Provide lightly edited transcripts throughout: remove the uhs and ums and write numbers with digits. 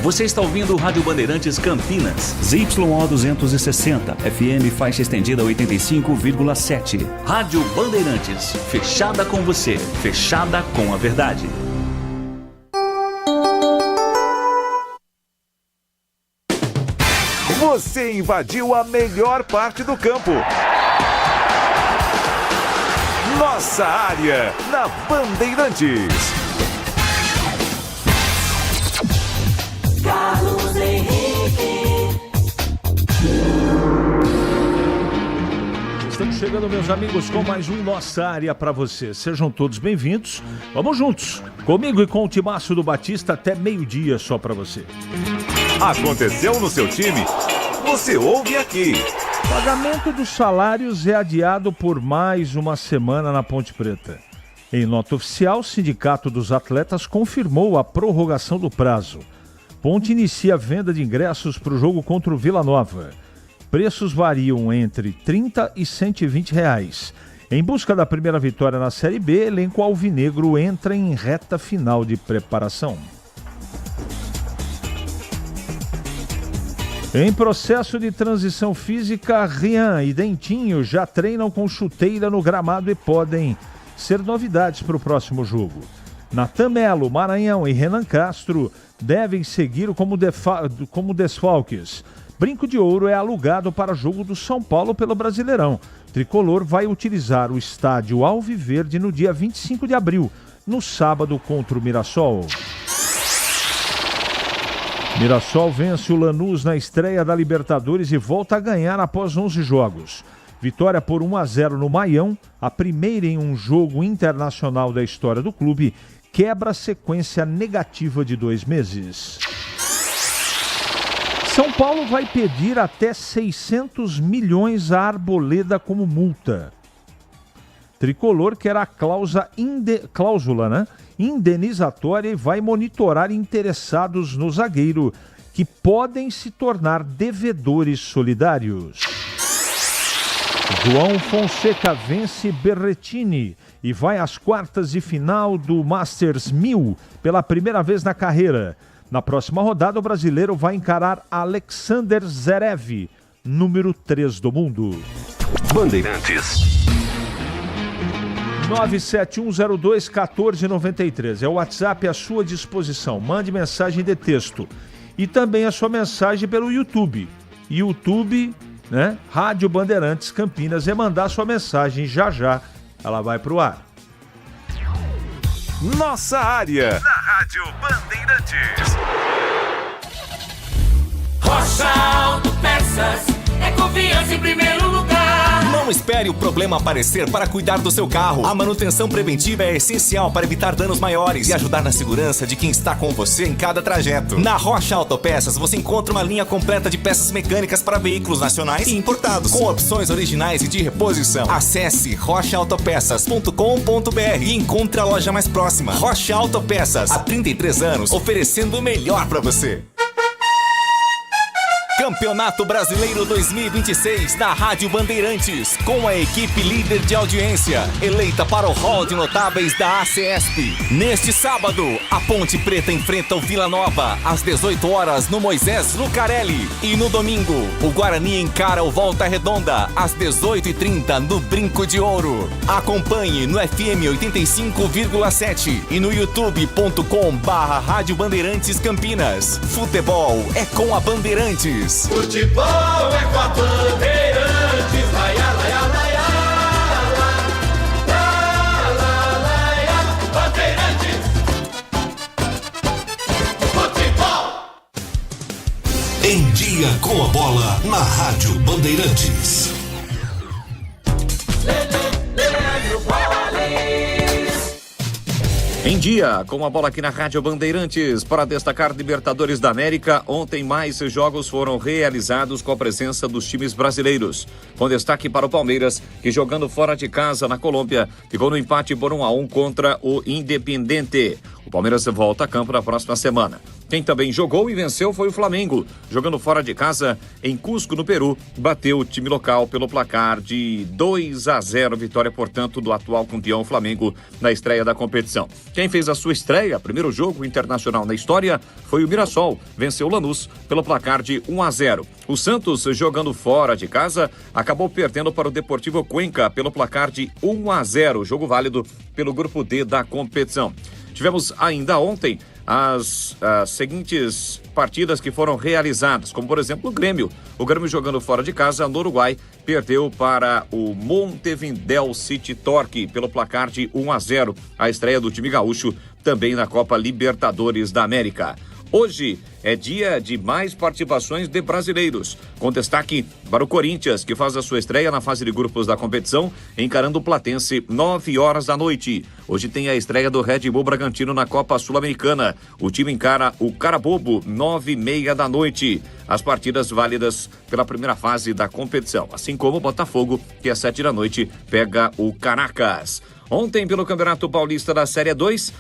Você está ouvindo o Rádio Bandeirantes Campinas. ZYO 260, FM faixa estendida 85,7. Rádio Bandeirantes, fechada com você, fechada com a verdade. Você invadiu a melhor parte do campo. Nossa área, na Bandeirantes. Carlos Henrique. Estamos chegando, meus amigos, com mais um Nossa Área para você. Sejam todos bem-vindos. Vamos juntos, comigo e com o Timaço do Batista, até meio-dia só para você. Aconteceu no seu time? Você ouve aqui. Pagamento dos salários é adiado por mais uma semana na Ponte Preta. Em nota oficial, o Sindicato dos Atletas confirmou a prorrogação do prazo. Ponte inicia a venda de ingressos para o jogo contra o Vila Nova. Preços variam entre R$30 e R$120. Em busca da primeira vitória na Série B, elenco alvinegro entra em reta final de preparação. Em processo de transição física, Rian e Dentinho já treinam com chuteira no gramado e podem ser novidades para o próximo jogo. Natan Melo, Maranhão e Renan Castro devem seguir como desfalques. Brinco de Ouro é alugado para jogo do São Paulo pelo Brasileirão. Tricolor vai utilizar o estádio Alviverde no dia 25 de abril, no sábado contra o Mirassol. Mirassol vence o Lanús na estreia da Libertadores e volta a ganhar após 11 jogos. Vitória por 1-0 no Maião, a primeira em um jogo internacional da história do clube, quebra a sequência negativa de 2 meses. São Paulo vai pedir até 600 milhões à Arboleda como multa. Tricolor quer a cláusula indenizatória e vai monitorar interessados no zagueiro que podem se tornar devedores solidários. João Fonseca vence Berrettini e vai às quartas de final do Masters 1000 pela primeira vez na carreira. Na próxima rodada, o brasileiro vai encarar Alexander Zverev, número 3 do mundo. Bandeirantes. 971021493 é o WhatsApp à sua disposição. Mande mensagem de texto e também a sua mensagem pelo YouTube. YouTube, né? Rádio Bandeirantes Campinas. É mandar sua mensagem, já ela vai pro ar. Nossa área, na Rádio Bandeirantes. Rocha Autopeças é confiança em primeiro lugar. Não espere o problema aparecer para cuidar do seu carro. A manutenção preventiva é essencial para evitar danos maiores e ajudar na segurança de quem está com você em cada trajeto. Na Rocha Autopeças você encontra uma linha completa de peças mecânicas para veículos nacionais e importados, com opções originais e de reposição. Acesse rochaautopeças.com.br e encontre a loja mais próxima. Rocha Autopeças, há 33 anos, oferecendo o melhor para você. Campeonato Brasileiro 2026 na Rádio Bandeirantes, com a equipe líder de audiência, eleita para o hall de notáveis da ACESP. Neste sábado, a Ponte Preta enfrenta o Vila Nova, às 18 horas no Moisés Lucarelli. E no domingo, o Guarani encara o Volta Redonda, às 18h30 no Brinco de Ouro. Acompanhe no FM 85,7 e no youtube.com/Rádio Bandeirantes Campinas. Futebol é com a Bandeirantes. Futebol é com a Bandeirantes. Laia, laia, laia, laia, Bandeirantes. Futebol. Em dia com a bola na Rádio Bandeirantes. Em dia, com a bola aqui na Rádio Bandeirantes, para destacar Libertadores da América, ontem mais jogos foram realizados com a presença dos times brasileiros. Com destaque para o Palmeiras, que jogando fora de casa na Colômbia, ficou no empate por 1-1 contra o Independiente. O Palmeiras volta a campo na próxima semana. Quem também jogou e venceu foi o Flamengo. Jogando fora de casa, em Cusco, no Peru, bateu o time local pelo placar de 2-0. Vitória, portanto, do atual campeão Flamengo na estreia da competição. Quem fez a sua estreia, primeiro jogo internacional na história, foi o Mirassol. Venceu o Lanús pelo placar de 1-0. O Santos, jogando fora de casa, acabou perdendo para o Deportivo Cuenca pelo placar de 1-0. Jogo válido pelo grupo D da competição. Tivemos ainda ontem as seguintes partidas que foram realizadas, como por exemplo o Grêmio. O Grêmio jogando fora de casa no Uruguai perdeu para o Montevideo City Torque pelo placar de 1-0. A estreia do time gaúcho também na Copa Libertadores da América. Hoje é dia de mais participações de brasileiros, com destaque para o Corinthians, que faz a sua estreia na fase de grupos da competição, encarando o Platense, 9 horas da noite. Hoje tem a estreia do Red Bull Bragantino na Copa Sul-Americana. O time encara o Carabobo, 9h30 da noite. As partidas válidas pela primeira fase da competição, assim como o Botafogo, que às 7 da noite pega o Caracas. Ontem, pelo Campeonato Paulista da Série 2,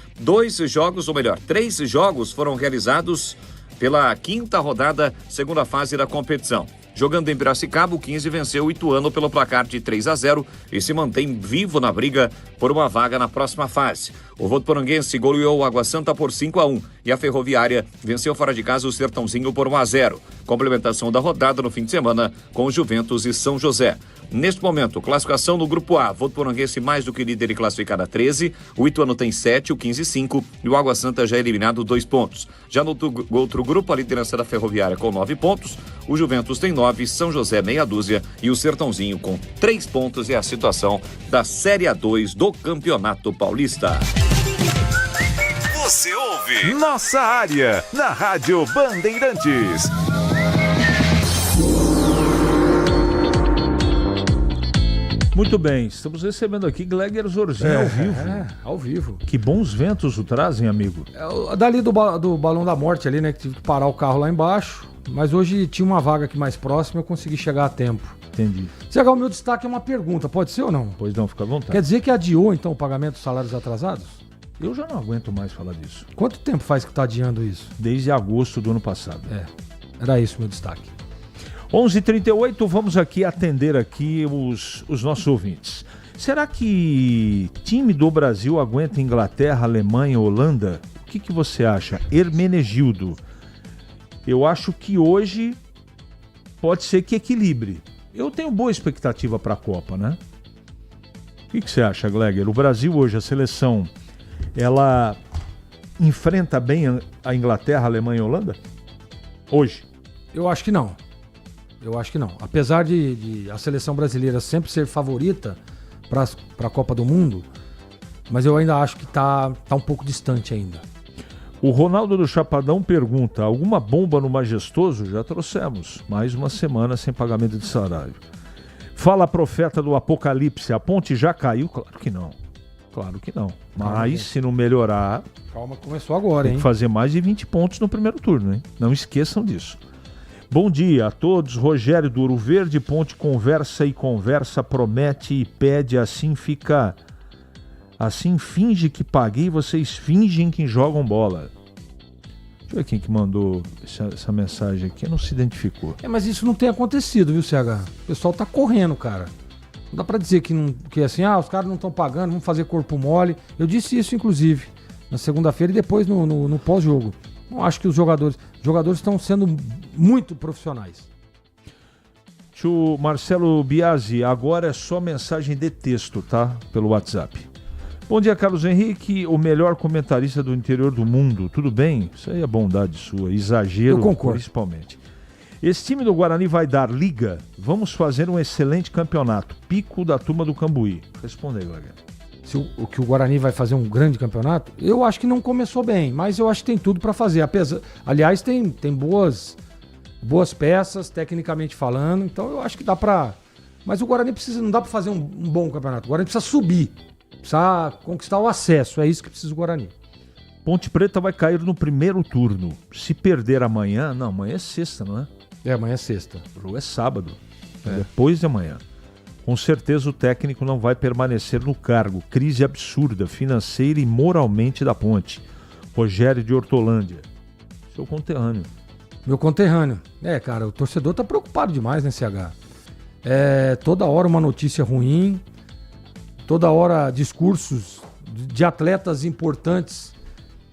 3 jogos foram realizados pela quinta rodada, segunda fase da competição. Jogando em Piracicaba, o 15 venceu o Ituano pelo placar de 3-0 e se mantém vivo na briga por uma vaga na próxima fase. O Votuporanguense goleou o Água Santa por 5-1 e a Ferroviária venceu fora de casa o Sertãozinho por 1-0. Complementação da rodada no fim de semana com Juventus e São José. Neste momento, classificação no Grupo A, Votuporanguense mais do que líder e classificado a 13, o Ituano tem 7, o 15 5 e o Água Santa já eliminado 2 pontos. Já no outro grupo, a liderança da Ferroviária com 9 pontos, o Juventus tem 9, São José meia dúzia e o Sertãozinho com 3 pontos é a situação da Série A2 do Campeonato Paulista. Você ouve Nossa Área, na Rádio Bandeirantes. Muito bem, estamos recebendo aqui Gleger Zorzinho ao vivo. Ao vivo. Que bons ventos o trazem, amigo. Dali do Balão da Morte ali, né, que tive que parar o carro lá embaixo, mas hoje tinha uma vaga aqui mais próxima, eu consegui chegar a tempo. Entendi. CH, o meu destaque é uma pergunta, pode ser ou não? Pois não, fica à vontade. Quer dizer que adiou, então, o pagamento dos salários atrasados? Eu já não aguento mais falar disso. Quanto tempo faz que tá adiando isso? Desde agosto do ano passado. Era isso o meu destaque. 11h38, vamos aqui atender aqui os nossos ouvintes. Será que time do Brasil aguenta Inglaterra, Alemanha, Holanda? O que você acha? Hermenegildo. Eu acho que hoje pode ser que equilibre. Eu tenho boa expectativa para a Copa, né? O que você acha, Gleger? O Brasil hoje, a seleção, ela enfrenta bem a Inglaterra, a Alemanha e a Holanda? Hoje? Eu acho que não. Apesar de a seleção brasileira sempre ser favorita para a Copa do Mundo, mas eu ainda acho que tá um pouco distante ainda. O Ronaldo do Chapadão pergunta, alguma bomba no Majestoso? Já trouxemos. Mais uma semana sem pagamento de salário. Fala, profeta do Apocalipse, a ponte já caiu? Claro que não. Mas se não melhorar... Calma, começou agora, hein? Tem que fazer mais de 20 pontos no primeiro turno, hein? Não esqueçam disso. Bom dia a todos, Rogério do Ouro Verde, ponte conversa e conversa, promete e pede, assim fica... Assim finge que paguei, vocês fingem que jogam bola. Deixa eu ver quem que mandou essa mensagem aqui, não se identificou. Mas isso não tem acontecido, viu, CH? O pessoal tá correndo, cara. Não dá pra dizer que assim, os caras não estão pagando, vamos fazer corpo mole. Eu disse isso, inclusive, na segunda-feira e depois no pós-jogo. Não acho que os jogadores estão sendo muito profissionais. Tio Marcelo Biasi, agora é só mensagem de texto, tá? Pelo WhatsApp. Bom dia, Carlos Henrique, o melhor comentarista do interior do mundo. Tudo bem? Isso aí é bondade sua, exagero. Eu concordo. Principalmente. Esse time do Guarani vai dar liga? Vamos fazer um excelente campeonato. Pico da turma do Cambuí. Responde aí, Guarani. Que o Guarani vai fazer um grande campeonato, eu acho que não começou bem, mas eu acho que tem tudo para fazer. Aliás, tem boas peças, tecnicamente falando, então eu acho que dá para... Mas o Guarani não dá para fazer um bom campeonato. O Guarani precisa subir, precisa conquistar o acesso, é isso que precisa o Guarani. Ponte Preta vai cair no primeiro turno. Se perder amanhã... Não, amanhã é sexta, não é? Amanhã é sexta. O jogo é sábado, depois de amanhã. Com certeza o técnico não vai permanecer no cargo. Crise absurda, financeira e moralmente da Ponte. Rogério de Hortolândia. Seu conterrâneo. Meu conterrâneo. Cara, o torcedor tá preocupado demais, né, CH? Toda hora uma notícia ruim, toda hora discursos de atletas importantes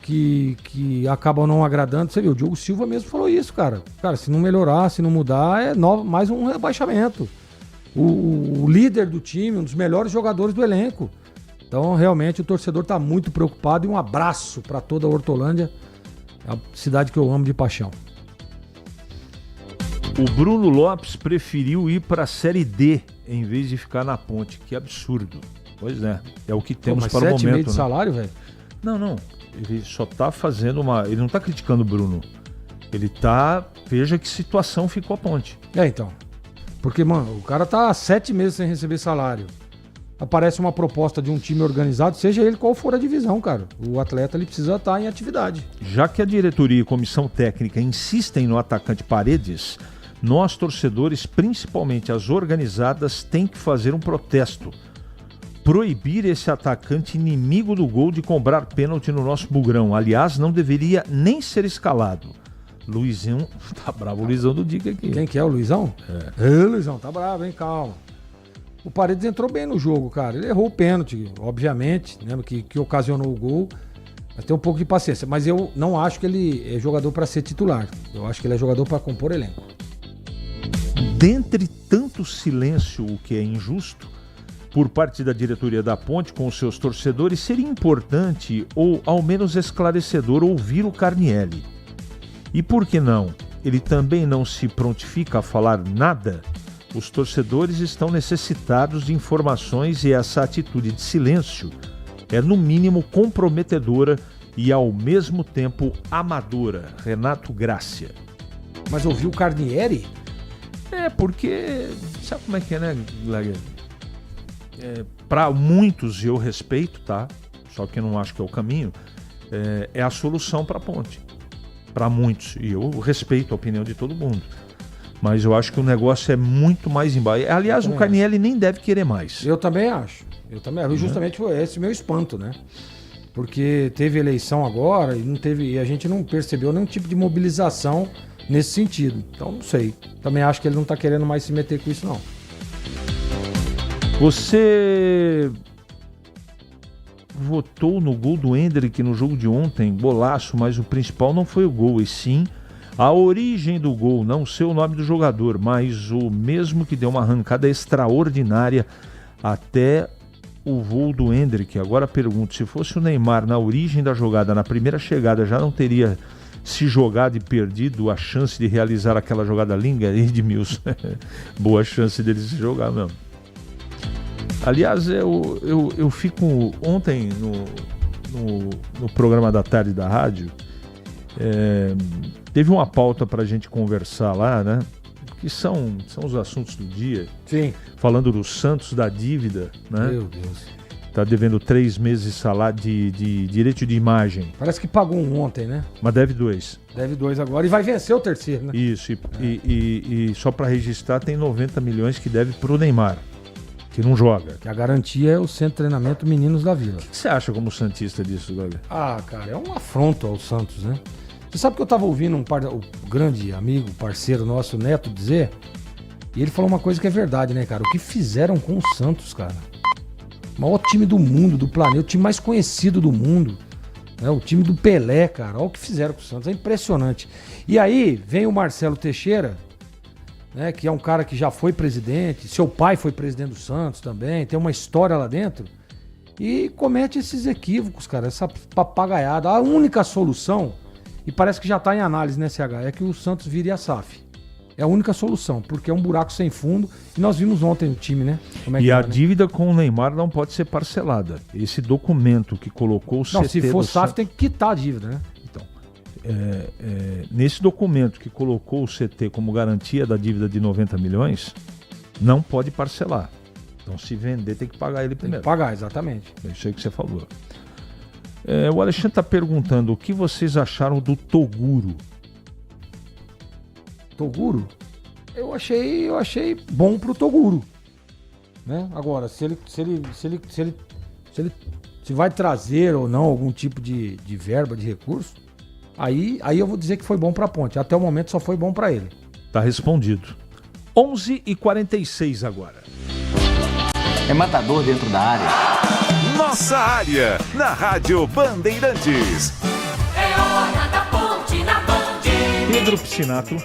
que acabam não agradando. Você viu, o Diogo Silva mesmo falou isso, cara. Cara, se não melhorar, se não mudar, mais um rebaixamento. O líder do time, um dos melhores jogadores do elenco. Então, realmente, o torcedor tá muito preocupado. E um abraço para toda a Hortolândia, a cidade que eu amo de paixão. O Bruno Lopes preferiu ir para a Série D em vez de ficar na Ponte. Que absurdo. Pois é o que temos para o momento. 7,5 de salário, velho? Não. Ele só tá fazendo ele não tá criticando o Bruno. Ele tá... Veja que situação ficou a Ponte. Então. Porque, mano, o cara tá há 7 meses sem receber salário. Aparece uma proposta de um time organizado, seja ele qual for a divisão, cara. O atleta, ele precisa estar em atividade. Já que a diretoria e comissão técnica insistem no atacante Paredes, nós, torcedores, principalmente as organizadas, tem que fazer um protesto. Proibir esse atacante inimigo do gol de cobrar pênalti no nosso bugrão. Aliás, não deveria nem ser escalado. Luizão, tá bravo o Luizão do Dica aqui. Quem que é o Luizão? Luizão, tá bravo, hein? Calma. O Paredes entrou bem no jogo, cara. Ele errou o pênalti, obviamente, né? Que ocasionou o gol. Mas tem um pouco de paciência. Mas eu não acho que ele é jogador para ser titular. Eu acho que ele é jogador para compor elenco. Dentre tanto silêncio, o que é injusto, por parte da diretoria da Ponte com os seus torcedores, seria importante ou ao menos esclarecedor ouvir o Carnielli. E por que não? Ele também não se prontifica a falar nada? Os torcedores estão necessitados de informações e essa atitude de silêncio é no mínimo comprometedora e ao mesmo tempo amadora. Renato Grácia. Mas ouviu o Carnielli? Porque sabe como é que é, né, Glager? Para muitos, eu respeito, tá? Só que eu não acho que é o caminho. É a solução para a Ponte. Para muitos. E eu respeito a opinião de todo mundo. Mas eu acho que o negócio é muito mais embaixo. Aliás, o Carnielli nem deve querer mais. Eu também acho. Justamente foi esse meu espanto, né? Porque teve eleição agora e a gente não percebeu nenhum tipo de mobilização nesse sentido. Então, não sei. Também acho que ele não tá querendo mais se meter com isso, não. Você votou no gol do Hendrick no jogo de ontem, golaço, mas o principal não foi o gol, e sim a origem do gol, não sei o nome do jogador, mas o mesmo que deu uma arrancada extraordinária até o voo do Hendrick. Agora pergunto, se fosse o Neymar na origem da jogada, na primeira chegada, já não teria se jogado e perdido a chance de realizar aquela jogada linda? Edmilson, boa chance dele se jogar mesmo. Aliás, eu fico... Ontem, no programa da tarde da rádio, teve uma pauta pra gente conversar lá, né? Que são os assuntos do dia. Sim. Falando do Santos, da dívida, né? Meu Deus. Tá devendo 3 meses de salário de direito de imagem. Parece que pagou um ontem, né? Mas deve 2. Deve 2 agora e vai vencer o terceiro, né? Isso, e só pra registrar tem 90 milhões que deve pro Neymar, que não joga. Que a garantia é o Centro de Treinamento Meninos da Vila. O que você acha como santista disso, Gabriel? Cara, é um afronto ao Santos, né? Você sabe que eu tava ouvindo o grande amigo, parceiro nosso, Neto, dizer, e ele falou uma coisa que é verdade, né, cara? O que fizeram com o Santos, cara? O maior time do mundo, do planeta, o time mais conhecido do mundo, né? O time do Pelé, cara. Olha o que fizeram com o Santos, é impressionante. E aí vem o Marcelo Teixeira, né, que é um cara que já foi presidente, seu pai foi presidente do Santos também, tem uma história lá dentro, e comete esses equívocos, cara, essa papagaiada. A única solução, e parece que já está em análise, né, CH, é que o Santos vire a SAF. É a única solução, porque é um buraco sem fundo, e nós vimos ontem o time, né? Como é que a né? dívida com o Neymar não pode ser parcelada. Esse documento que colocou o CT... Não, se for SAF tem que quitar a dívida, né? Então, nesse documento que colocou o CT como garantia da dívida de 90 milhões, não pode parcelar. Então, se vender, tem que pagar ele primeiro. Tem que pagar, exatamente. É isso aí que você falou. O Alexandre está perguntando o que vocês acharam do Toguro. Toguro? Eu achei bom pro Toguro, né? Agora, se vai trazer ou não algum tipo de verba, de recurso, Aí eu vou dizer que foi bom para a Ponte. Até o momento só foi bom para ele. Tá respondido. 11h46 agora. É matador dentro da área. Nossa área, na Rádio Bandeirantes. É hora da Ponte na Band. Pedro Piscinato.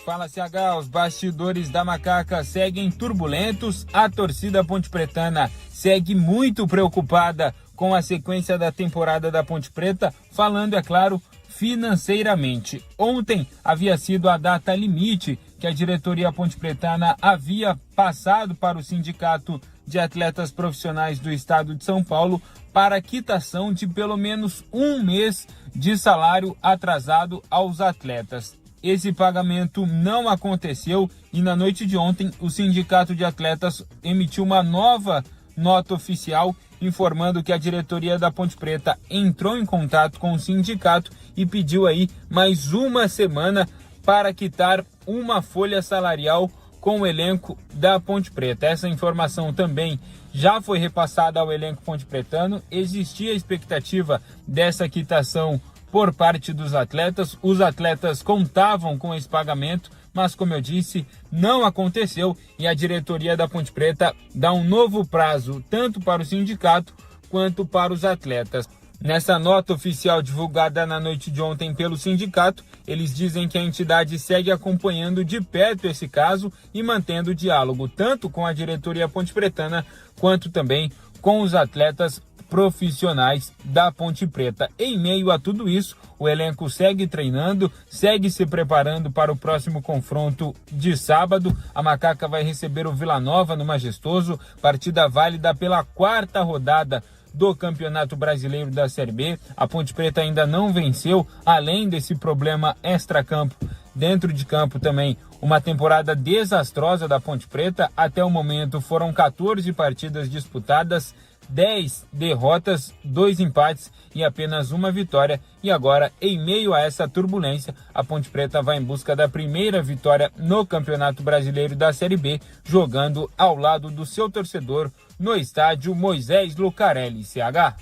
Fala, CH, os bastidores da Macaca seguem turbulentos. A torcida ponte-pretana segue muito preocupada com a sequência da temporada da Ponte Preta, falando, é claro, financeiramente. Ontem havia sido a data limite que a diretoria ponte-pretana havia passado para o Sindicato de Atletas Profissionais do Estado de São Paulo para a quitação de pelo menos um mês de salário atrasado aos atletas. Esse pagamento não aconteceu e na noite de ontem o Sindicato de Atletas emitiu uma nova nota oficial informando que a diretoria da Ponte Preta entrou em contato com o sindicato e pediu aí mais uma semana para quitar uma folha salarial com o elenco da Ponte Preta. Essa informação também já foi repassada ao elenco ponte-pretano. Existia a expectativa dessa quitação por parte dos atletas. Os atletas contavam com esse pagamento, mas como eu disse, não aconteceu e a diretoria da Ponte Preta dá um novo prazo tanto para o sindicato quanto para os atletas. Nessa nota oficial divulgada na noite de ontem pelo sindicato, eles dizem que a entidade segue acompanhando de perto esse caso e mantendo diálogo tanto com a diretoria ponte-pretana quanto também com os atletas profissionais da Ponte Preta. Em meio a tudo isso, o elenco segue treinando, segue se preparando para o próximo confronto de sábado. A Macaca vai receber o Vila Nova no Majestoso, partida válida pela 4ª rodada do Campeonato Brasileiro da Série B. A Ponte Preta ainda não venceu, além desse problema extracampo. Dentro de campo também, uma temporada desastrosa da Ponte Preta. Até o momento foram 14 partidas disputadas, 10 derrotas, 2 empates e apenas uma vitória. E agora, em meio a essa turbulência, a Ponte Preta vai em busca da primeira vitória no Campeonato Brasileiro da Série B, jogando ao lado do seu torcedor no estádio Moisés Lucarelli. CH.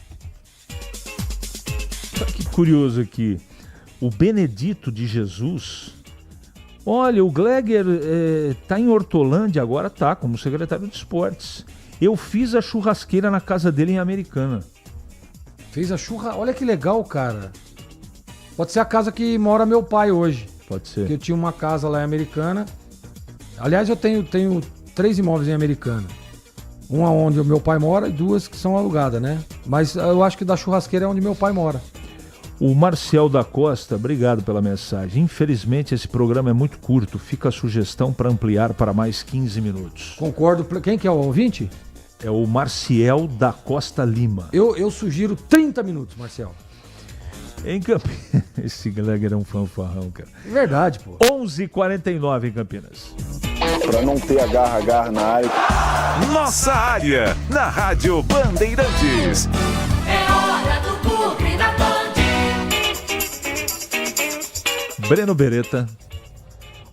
Que curioso aqui. O Benedito de Jesus. Olha, o Gleger tá em Hortolândia agora, tá, como secretário de esportes. Eu fiz a churrasqueira na casa dele em Americana. Fez a churrasqueira? Olha que legal, cara. Pode ser a casa que mora meu pai hoje. Pode ser. Porque eu tinha uma casa lá em Americana. Aliás, eu tenho 3 imóveis em Americana. Uma onde o meu pai mora e 2 que são alugadas, né? Mas eu acho que da churrasqueira é onde meu pai mora. O Marcial da Costa, obrigado pela mensagem. Infelizmente esse programa é muito curto. Fica a sugestão para ampliar para mais 15 minutos. Concordo. Quem que é o ouvinte? É o Marcial da Costa Lima. Eu sugiro 30 minutos, Marcial. Em Campinas. Esse Gleger é um fanfarrão, cara. Verdade, pô. 11h49 em Campinas. Para não ter agarra na área. Nossa área, na Rádio Bandeirantes. É hora do Bugre da Band. Breno Beretta.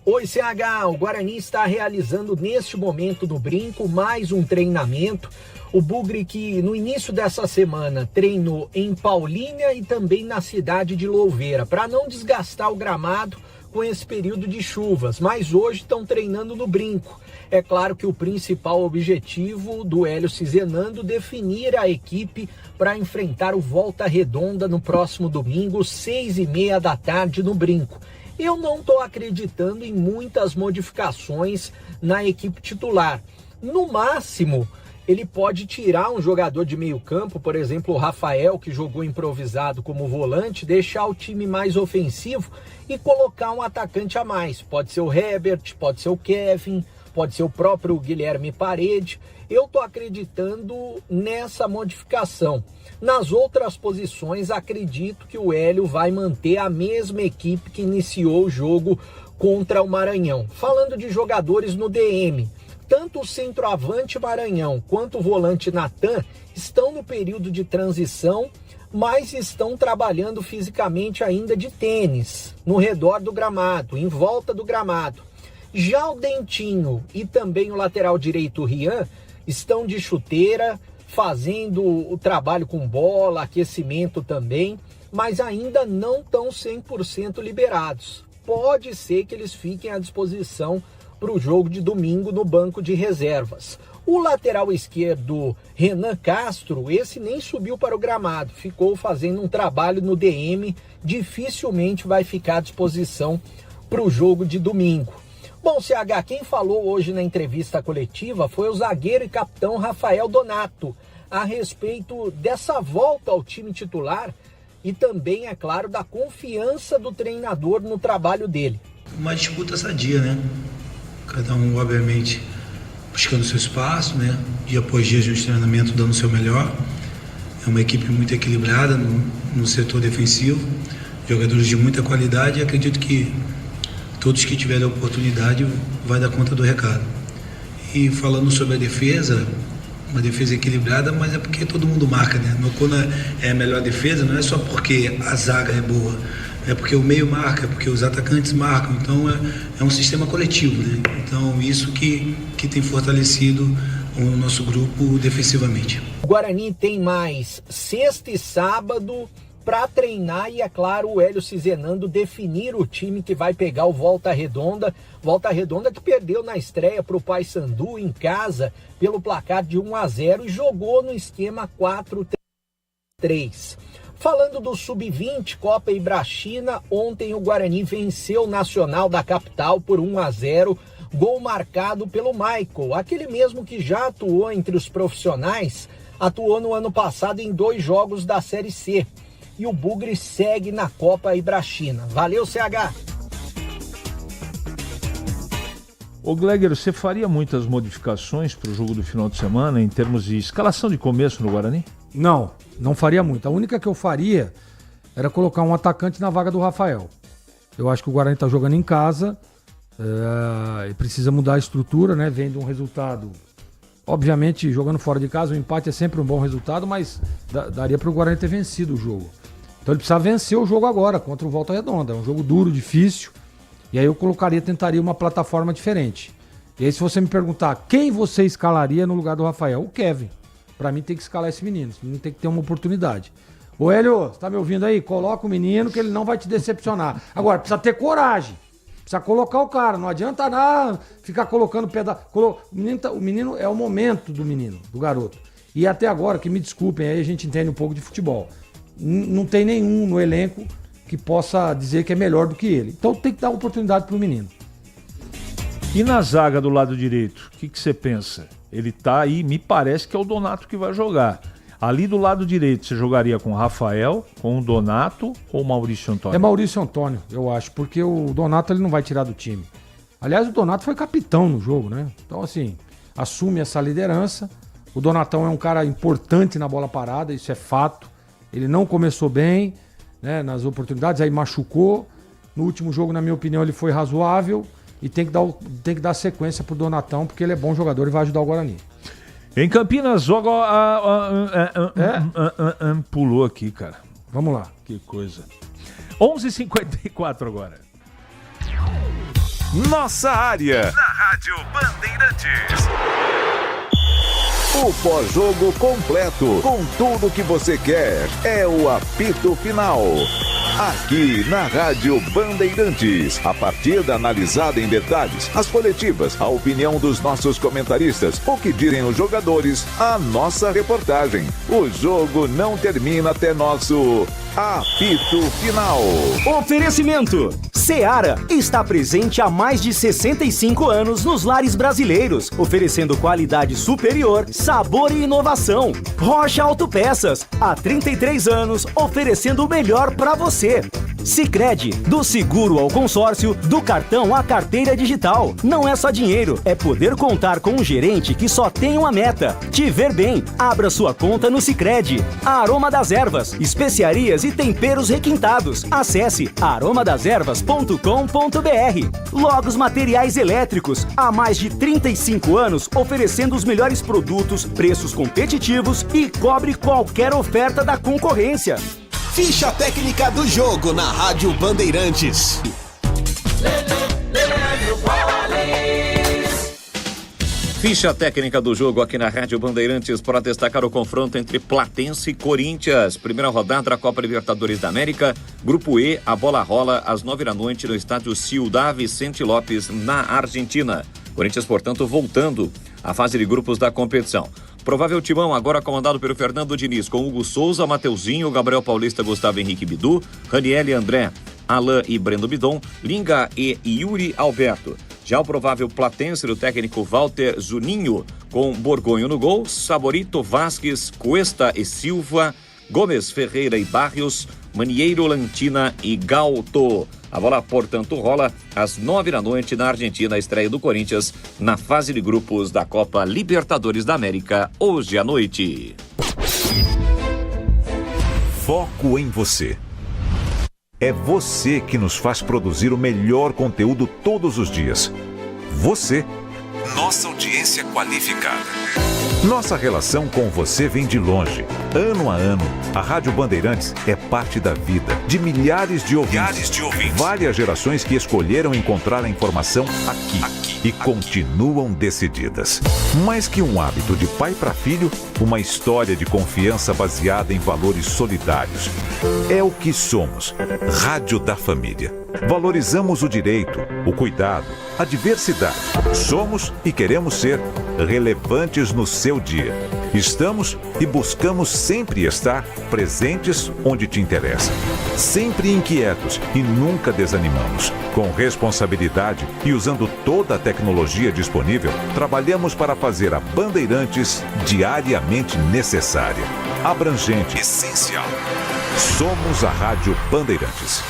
Oi, CH, o Guarani está realizando neste momento no Brinco mais um treinamento. O Bugre que no início dessa semana treinou em Paulínia e também na cidade de Louveira, para não desgastar o gramado com esse período de chuvas, mas hoje estão treinando no Brinco. É claro que o principal objetivo do Hélio Cizenando definir a equipe para enfrentar o Volta Redonda no próximo domingo, 6h30 da tarde no Brinco. Eu não estou acreditando em muitas modificações na equipe titular. No máximo, ele pode tirar um jogador de meio campo, por exemplo, o Rafael, que jogou improvisado como volante, deixar o time mais ofensivo e colocar um atacante a mais. Pode ser o Herbert, pode ser o Kevin, pode ser o próprio Guilherme Parede. Eu estou acreditando nessa modificação. Nas outras posições, acredito que o Hélio vai manter a mesma equipe que iniciou o jogo contra o Maranhão. Falando de jogadores no DM, tanto o centroavante Maranhão quanto o volante Natan estão no período de transição, mas estão trabalhando fisicamente ainda de tênis, no redor do gramado, em volta do gramado. Já o Dentinho e também o lateral direito, o Rian, estão de chuteira, fazendo o trabalho com bola, aquecimento também, mas ainda não estão 100% liberados. Pode ser que eles fiquem à disposição para o jogo de domingo no banco de reservas. O lateral esquerdo, Renan Castro, esse nem subiu para o gramado, ficou fazendo um trabalho no DM, dificilmente vai ficar à disposição para o jogo de domingo. Bom, CH, quem falou hoje na entrevista coletiva foi o zagueiro e capitão Rafael Donato, a respeito dessa volta ao time titular e também, é claro, da confiança do treinador no trabalho dele. Uma disputa sadia, né? Cada um, obviamente, buscando seu espaço, né? Dia após dia de treinamento, dando o seu melhor. É uma equipe muito equilibrada no setor defensivo, jogadores de muita qualidade, e acredito que todos que tiverem a oportunidade vai dar conta do recado. E falando sobre a defesa, uma defesa equilibrada, mas é porque todo mundo marca, né? Quando é a melhor defesa, não é só porque a zaga é boa, é porque o meio marca, é porque os atacantes marcam. Então é um sistema coletivo, né? Então isso que tem fortalecido o nosso grupo defensivamente. O Guarani tem mais sexta e sábado para treinar e, é claro, o Hélio Cizenando definir o time que vai pegar o Volta Redonda. Volta Redonda que perdeu na estreia para o Paysandu em casa pelo placar de 1-0 e jogou no esquema 4-3. Falando do Sub-20, Copa Ibrachina, ontem o Guarani venceu o Nacional da capital por 1-0, gol marcado pelo Michael, aquele mesmo que já atuou entre os profissionais, atuou no ano passado em 2 jogos da Série C. E o Bugre segue na Copa Ibrachina. Valeu, CH! Ô Gleger, você faria muitas modificações para o jogo do final de semana em termos de escalação de começo no Guarani? Não faria muito. A única que eu faria era colocar um atacante na vaga do Rafael. Eu acho que o Guarani está jogando em casa e precisa mudar a estrutura, né? Vendo um resultado. Obviamente, jogando fora de casa, o empate é sempre um bom resultado, mas daria para o Guarani ter vencido o jogo. Então ele precisa vencer o jogo agora contra o Volta Redonda. É um jogo duro, difícil. E aí eu tentaria uma plataforma diferente. E aí se você me perguntar quem você escalaria no lugar do Rafael, o Kevin. Pra mim tem que escalar esse menino. Esse menino tem que ter uma oportunidade. Ô Hélio, você tá me ouvindo aí? Coloca o menino que ele não vai te decepcionar. Agora, precisa ter coragem. Precisa colocar o cara. Não adianta nada ficar colocando pedaço. O menino é o momento do menino, do garoto. E até agora, que me desculpem, aí a gente entende um pouco de futebol. Não tem nenhum no elenco que possa dizer que é melhor do que ele. Então tem que dar oportunidade pro menino. E na zaga do lado direito, o que você pensa? Ele tá aí, me parece que é o Donato que vai jogar. Ali do lado direito, você jogaria com o Rafael, com o Donato ou o Maurício Antônio? É Maurício Antônio, eu acho, porque o Donato ele não vai tirar do time. Aliás, o Donato foi capitão no jogo, né? Então, assim, assume essa liderança. O Donatão é um cara importante na bola parada, isso é fato. Ele não começou bem, né, nas oportunidades, aí machucou. No último jogo, na minha opinião, ele foi razoável e tem que dar sequência pro Donatão, porque ele é bom jogador e vai ajudar o Guarani. Em Campinas, joga pulou aqui, cara. Vamos lá. Que coisa. 11h54 agora. Nossa área. Na Rádio Bandeirantes. O pós-jogo completo, com tudo que você quer. É o apito final. Aqui na Rádio Bandeirantes, a partida analisada em detalhes, as coletivas, a opinião dos nossos comentaristas, o que dizem os jogadores, a nossa reportagem. O jogo não termina até nosso apito final. Oferecimento: Seara está presente há mais de 65 anos nos lares brasileiros, oferecendo qualidade superior, sabor e inovação. Rocha Autopeças, há 33 anos, oferecendo o melhor para você. Sicredi, do seguro ao consórcio, do cartão à carteira digital. Não é só dinheiro, é poder contar com um gerente que só tem uma meta: te ver bem. Abra sua conta no Sicredi. Aroma das Ervas, especiarias e temperos requintados. Acesse aromadeservas.com.br. Logos Materiais Elétricos, há mais de 35 anos oferecendo os melhores produtos, preços competitivos e cobre qualquer oferta da concorrência. Ficha técnica do jogo na Rádio Bandeirantes. Ficha técnica do jogo aqui na Rádio Bandeirantes para destacar o confronto entre Platense e Corinthians. Primeira rodada da Copa Libertadores da América. Grupo E, a bola rola às 9h no estádio Ciudad Vicente López, na Argentina. Corinthians, portanto, voltando à fase de grupos da competição. Provável timão agora comandado pelo Fernando Diniz, com Hugo Souza, Mateuzinho, Gabriel Paulista, Gustavo Henrique Bidu, Raniel e André, Alain e Breno Bidon, Linga e Yuri Alberto. Já o provável Platense do técnico Walter Zuninho, com Borgonho no gol, Saborito, Vasquez, Cuesta e Silva, Gomes, Ferreira e Barrios, Manieiro, Lantina e Galto. A bola, portanto, rola às 9h na Argentina, a estreia do Corinthians na fase de grupos da Copa Libertadores da América, hoje à noite. Foco em você. É você que nos faz produzir o melhor conteúdo todos os dias. Você. Nossa audiência qualificada. Nossa relação com você vem de longe. Ano a ano, a Rádio Bandeirantes é parte da vida de milhares de ouvintes. Várias gerações que escolheram encontrar a informação aqui e continuam decididas. Mais que um hábito de pai para filho, uma história de confiança baseada em valores solidários. É o que somos. Rádio da Família. Valorizamos o direito, o cuidado, a diversidade. Somos e queremos ser relevantes no seu dia. Estamos e buscamos sempre estar presentes onde te interessa. Sempre inquietos e nunca desanimamos. Com responsabilidade e usando toda a tecnologia disponível, trabalhamos para fazer a Bandeirantes diariamente necessária, abrangente, essencial. Somos a Rádio Bandeirantes.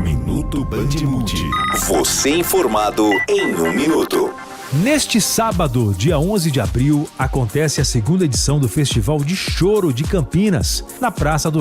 Minuto Bandimulti. Você informado em 1 minuto. Neste sábado, dia 11 de abril, acontece a segunda edição do Festival de Choro de Campinas, na Praça do